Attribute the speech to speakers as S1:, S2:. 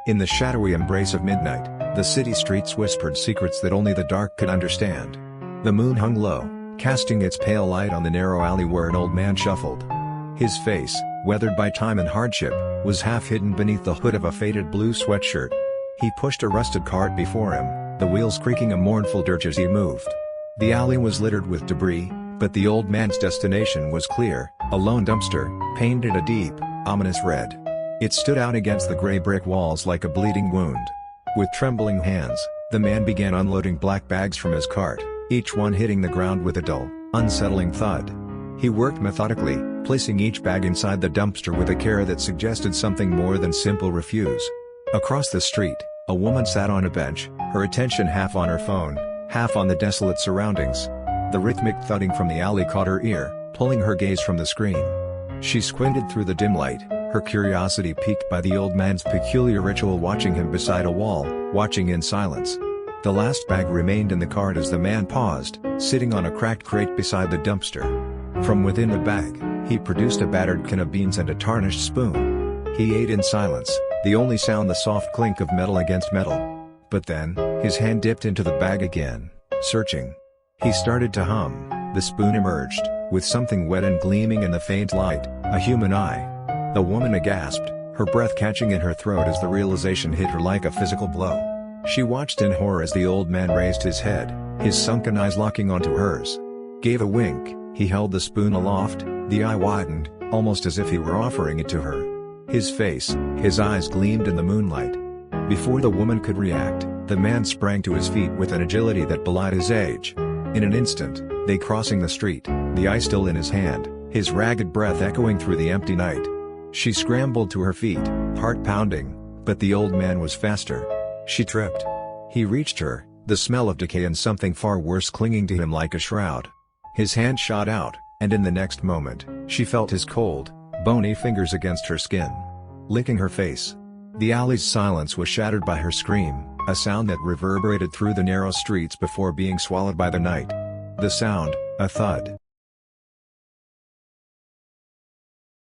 S1: In the shadowy embrace of midnight, the city streets whispered secrets that only the dark could understand. The moon hung low, casting its pale light on the narrow alley where an old man shuffled. His face, weathered by time and hardship, was half hidden beneath the hood of a faded blue sweatshirt. He pushed a rusted cart before him, the wheels creaking a mournful dirge as he moved. The alley was littered with debris, but the old man's destination was clear, a lone dumpster, painted a deep, ominous red. It stood out against the gray brick walls like a bleeding wound. With trembling hands, the man began unloading black bags from his cart, each one hitting the ground with a dull, unsettling thud. He worked methodically, placing each bag inside the dumpster with a care that suggested something more than simple refuse. Across the street, a woman sat on a bench, her attention half on her phone, half on the desolate surroundings. The rhythmic thudding from the alley caught her ear, pulling her gaze from the screen. She squinted through the dim light, her curiosity piqued by the old man's peculiar ritual, watching him beside a wall, watching in silence. The last bag remained in the cart as the man paused, sitting on a cracked crate beside the dumpster. From within the bag, he produced a battered can of beans and a tarnished spoon. He ate in silence, the only sound the soft clink of metal against metal. But then, his hand dipped into the bag again, searching. He started to hum, the spoon emerged, with something wet and gleaming in the faint light, a human eye. The woman gasped, her breath catching in her throat as the realization hit her like a physical blow. She watched in horror as the old man raised his head, his sunken eyes locking onto hers. Gave a wink, he held the spoon aloft, the eye widened, almost as if he were offering it to her. His face, his eyes gleamed in the moonlight. Before the woman could react, the man sprang to his feet with an agility that belied his age. In an instant, they crossing the street, the eye still in his hand, his ragged breath echoing through the empty night. She scrambled to her feet, heart pounding, but the old man was faster. She tripped. He reached her, the smell of decay and something far worse clinging to him like a shroud. His hand shot out, and in the next moment, she felt his cold, bony fingers against her skin, licking her face. The alley's silence was shattered by her scream, a sound that reverberated through the narrow streets before being swallowed by the night. The sound, a thud,